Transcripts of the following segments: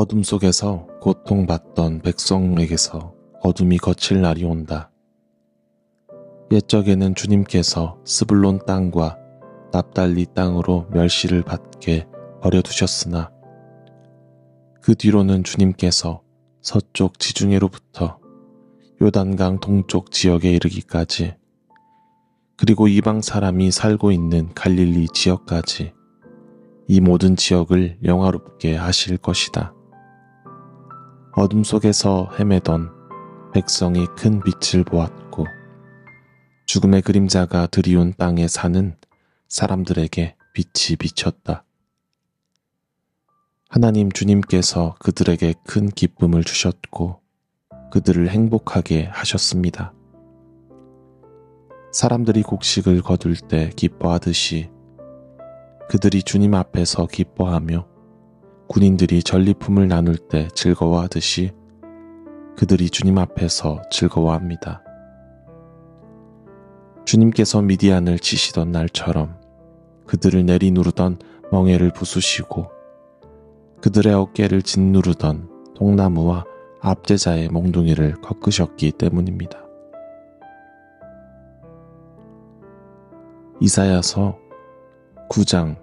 어둠 속에서 고통받던 백성에게서 어둠이 거칠 날이 온다. 옛적에는 주님께서 스불론 땅과 납달리 땅으로 멸시를 받게 버려두셨으나 그 뒤로는 주님께서 서쪽 지중해로부터 요단강 동쪽 지역에 이르기까지 그리고 이방 사람이 살고 있는 갈릴리 지역까지 이 모든 지역을 영화롭게 하실 것이다. 어둠 속에서 헤매던 백성이 큰 빛을 보았고 죽음의 그림자가 드리운 땅에 사는 사람들에게 빛이 비쳤다. 하나님 주님께서 그들에게 큰 기쁨을 주셨고 그들을 행복하게 하셨습니다. 사람들이 곡식을 거둘 때 기뻐하듯이 그들이 주님 앞에서 기뻐하며 군인들이 전리품을 나눌 때 즐거워하듯이 그들이 주님 앞에서 즐거워합니다. 주님께서 미디안을 치시던 날처럼 그들을 내리누르던 멍에를 부수시고 그들의 어깨를 짓누르던 통나무와 압제자의 몽둥이를 꺾으셨기 때문입니다. 이사야서 9장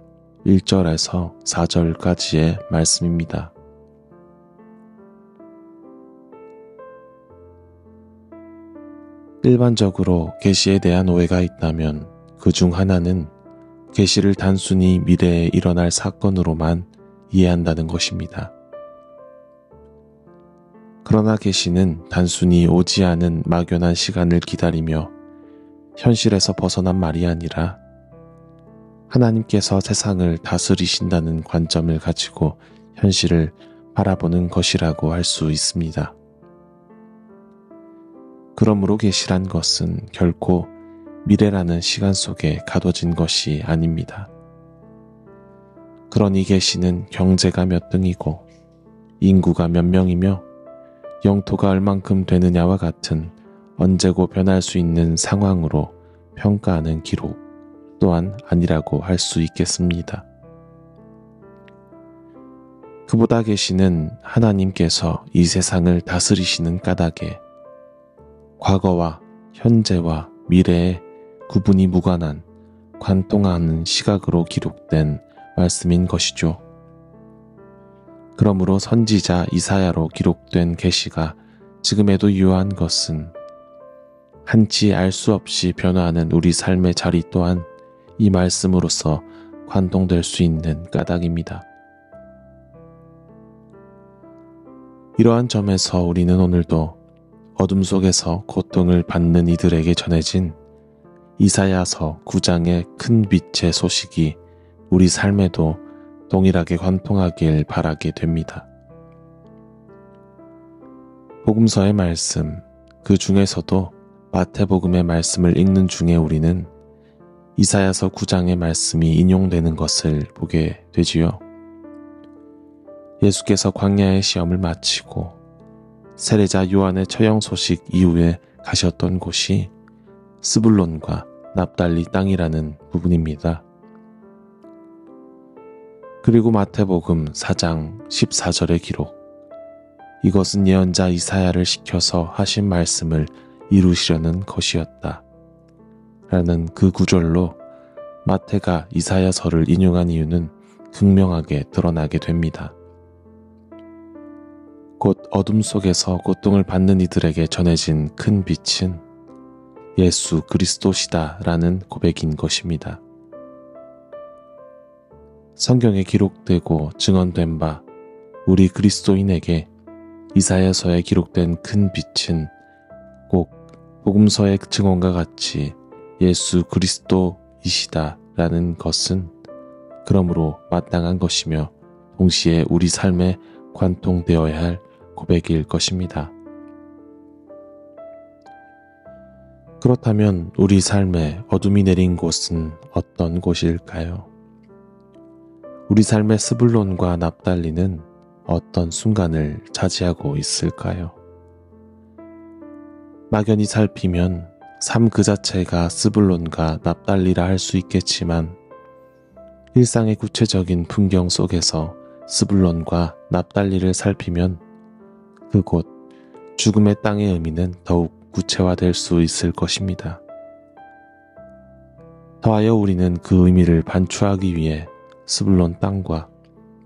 1절에서 4절까지의 말씀입니다. 일반적으로 계시에 대한 오해가 있다면 그 중 하나는 계시를 단순히 미래에 일어날 사건으로만 이해한다는 것입니다. 그러나 계시는 단순히 오지 않은 막연한 시간을 기다리며 현실에서 벗어난 말이 아니라 하나님께서 세상을 다스리신다는 관점을 가지고 현실을 바라보는 것이라고 할 수 있습니다. 그러므로 계시란 것은 결코 미래라는 시간 속에 가둬진 것이 아닙니다. 그러니 계시는 경제가 몇 등이고 인구가 몇 명이며 영토가 얼만큼 되느냐와 같은 언제고 변할 수 있는 상황으로 평가하는 기록 또한 아니라고 할 수 있겠습니다. 그보다 계시는 하나님께서 이 세상을 다스리시는 까닭에 과거와 현재와 미래의 구분이 무관한 관통하는 시각으로 기록된 말씀인 것이죠. 그러므로 선지자 이사야로 기록된 계시가 지금에도 유효한 것은 한치 알 수 없이 변화하는 우리 삶의 자리 또한 이 말씀으로서 관통될 수 있는 까닭입니다. 이러한 점에서 우리는 오늘도 어둠 속에서 고통을 받는 이들에게 전해진 이사야서 9장의 큰 빛의 소식이 우리 삶에도 동일하게 관통하길 바라게 됩니다. 복음서의 말씀, 그 중에서도 마태복음의 말씀을 읽는 중에 우리는 이사야서 9장의 말씀이 인용되는 것을 보게 되지요. 예수께서 광야의 시험을 마치고 세례자 요한의 처형 소식 이후에 가셨던 곳이 스불론과 납달리 땅이라는 부분입니다. 그리고 마태복음 4장 14절의 기록, 이것은 예언자 이사야를 시켜서 하신 말씀을 이루시려는 것이었다 라는 그 구절로 마태가 이사야서를 인용한 이유는 극명하게 드러나게 됩니다. 곧 어둠 속에서 고통을 받는 이들에게 전해진 큰 빛은 예수 그리스도시다 라는 고백인 것입니다. 성경에 기록되고 증언된 바 우리 그리스도인에게 이사야서에 기록된 큰 빛은 꼭 복음서의 증언과 같이 예수 그리스도이시다 라는 것은 그러므로 마땅한 것이며 동시에 우리 삶에 관통되어야 할 고백일 것입니다. 그렇다면 우리 삶에 어둠이 내린 곳은 어떤 곳일까요? 우리 삶의 스불론과 납달리는 어떤 순간을 차지하고 있을까요? 막연히 살피면 삶 그 자체가 스불론과 납달리라 할 수 있겠지만 일상의 구체적인 풍경 속에서 스불론과 납달리를 살피면 그곳 죽음의 땅의 의미는 더욱 구체화될 수 있을 것입니다. 더하여 우리는 그 의미를 반추하기 위해 스불론 땅과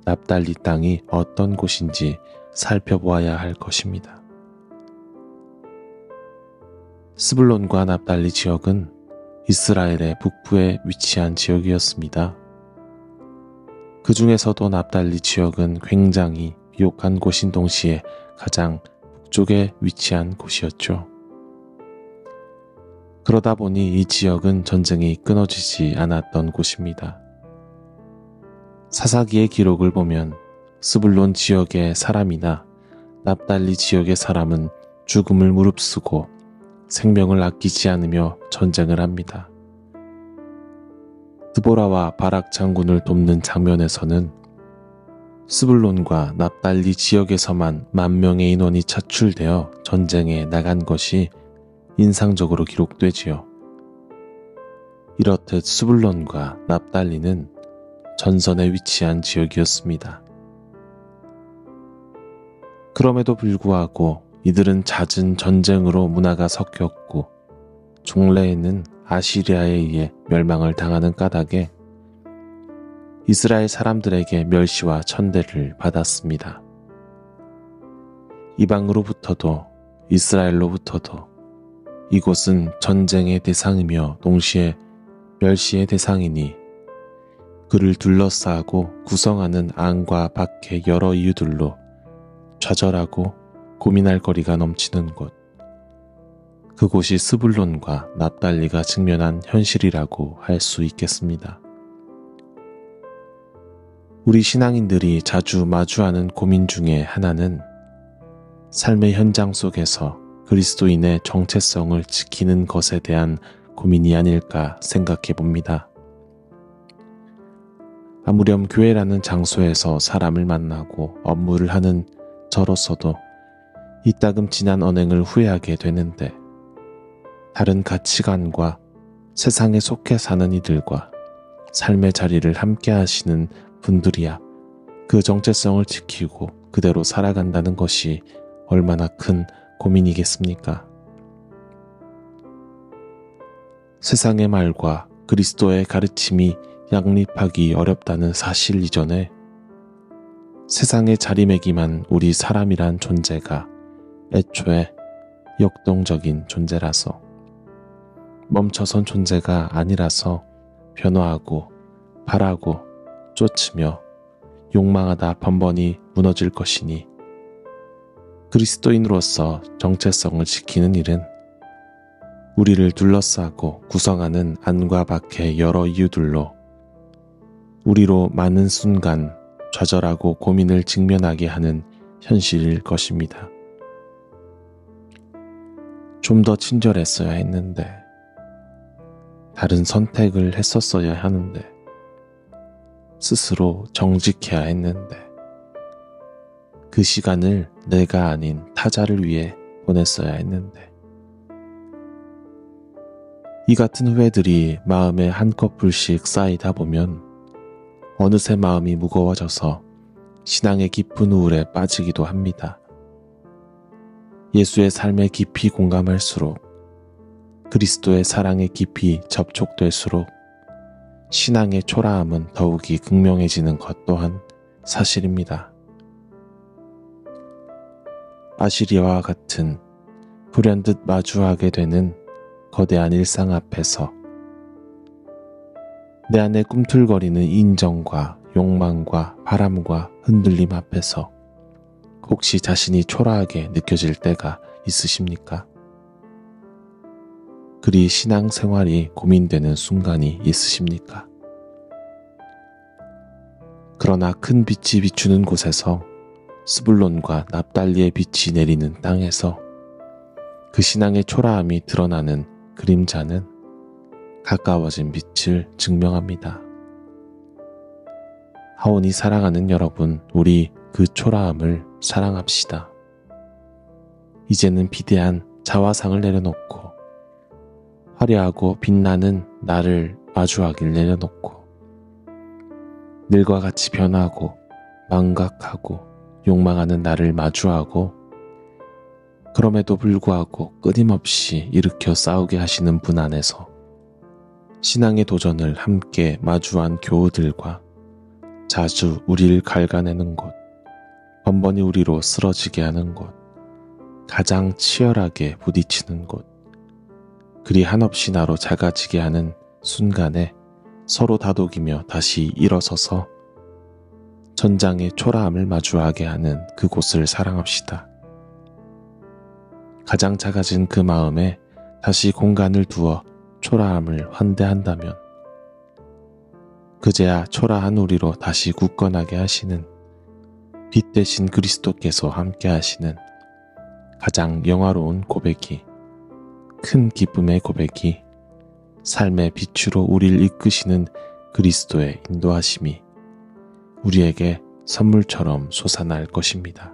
납달리 땅이 어떤 곳인지 살펴보아야 할 것입니다. 스불론과 납달리 지역은 이스라엘의 북부에 위치한 지역이었습니다. 그 중에서도 납달리 지역은 굉장히 비옥한 곳인 동시에 가장 북쪽에 위치한 곳이었죠. 그러다 보니 이 지역은 전쟁이 끊어지지 않았던 곳입니다. 사사기의 기록을 보면 스불론 지역의 사람이나 납달리 지역의 사람은 죽음을 무릅쓰고 생명을 아끼지 않으며 전쟁을 합니다. 드보라와 바락 장군을 돕는 장면에서는 스불론과 납달리 지역에서만 10,000명의 인원이 차출되어 전쟁에 나간 것이 인상적으로 기록되지요. 이렇듯 스불론과 납달리는 전선에 위치한 지역이었습니다. 그럼에도 불구하고 이들은 잦은 전쟁으로 문화가 섞였고 종래에는 아시리아에 의해 멸망을 당하는 까닭에 이스라엘 사람들에게 멸시와 천대를 받았습니다. 이방으로부터도 이스라엘로부터도 이곳은 전쟁의 대상이며 동시에 멸시의 대상이니 그를 둘러싸고 구성하는 안과 밖의 여러 이유들로 좌절하고 고민할 거리가 넘치는 곳. 그곳이 스불론과 납달리가 직면한 현실이라고 할 수 있겠습니다. 우리 신앙인들이 자주 마주하는 고민 중에 하나는 삶의 현장 속에서 그리스도인의 정체성을 지키는 것에 대한 고민이 아닐까 생각해 봅니다. 아무렴 교회라는 장소에서 사람을 만나고 업무를 하는 저로서도 이따금 지난 언행을 후회하게 되는데 다른 가치관과 세상에 속해 사는 이들과 삶의 자리를 함께 하시는 분들이야 그 정체성을 지키고 그대로 살아간다는 것이 얼마나 큰 고민이겠습니까? 세상의 말과 그리스도의 가르침이 양립하기 어렵다는 사실 이전에 세상에 자리매김한 우리 사람이란 존재가 애초에 역동적인 존재라서 멈춰선 존재가 아니라서 변화하고 바라고 쫓으며 욕망하다 번번이 무너질 것이니 그리스도인으로서 정체성을 지키는 일은 우리를 둘러싸고 구성하는 안과 밖의 여러 이유들로 우리로 많은 순간 좌절하고 고민을 직면하게 하는 현실일 것입니다. 좀 더 친절했어야 했는데, 다른 선택을 했었어야 하는데, 스스로 정직해야 했는데, 그 시간을 내가 아닌 타자를 위해 보냈어야 했는데, 이 같은 후회들이 마음에 한꺼풀씩 쌓이다 보면 어느새 마음이 무거워져서 신앙의 깊은 우울에 빠지기도 합니다. 예수의 삶에 깊이 공감할수록 그리스도의 사랑에 깊이 접촉될수록 신앙의 초라함은 더욱이 극명해지는 것 또한 사실입니다. 아시리아와 같은 불현듯 마주하게 되는 거대한 일상 앞에서 내 안에 꿈틀거리는 인정과 욕망과 바람과 흔들림 앞에서 혹시 자신이 초라하게 느껴질 때가 있으십니까? 그리 신앙생활이 고민되는 순간이 있으십니까? 그러나 큰 빛이 비추는 곳에서 스불론과 납달리의 빛이 내리는 땅에서 그 신앙의 초라함이 드러나는 그림자는 가까워진 빛을 증명합니다. 하오니 사랑하는 여러분, 우리 그 초라함을 사랑합시다. 이제는 비대한 자화상을 내려놓고 화려하고 빛나는 나를 마주하길 내려놓고 늘과 같이 변하고 망각하고 욕망하는 나를 마주하고 그럼에도 불구하고 끊임없이 일으켜 싸우게 하시는 분 안에서 신앙의 도전을 함께 마주한 교우들과 자주 우리를 갉아내는 곳, 번번이 우리로 쓰러지게 하는 곳, 가장 치열하게 부딪히는 곳, 그리 한없이 나로 작아지게 하는 순간에 서로 다독이며 다시 일어서서 전장의 초라함을 마주하게 하는 그곳을 사랑합시다. 가장 작아진 그 마음에 다시 공간을 두어 초라함을 환대한다면 그제야 초라한 우리로 다시 굳건하게 하시는 빛 대신 그리스도께서 함께 하시는 가장 영화로운 고백이, 큰 기쁨의 고백이, 삶의 빛으로 우리를 이끄시는 그리스도의 인도하심이 우리에게 선물처럼 솟아날 것입니다.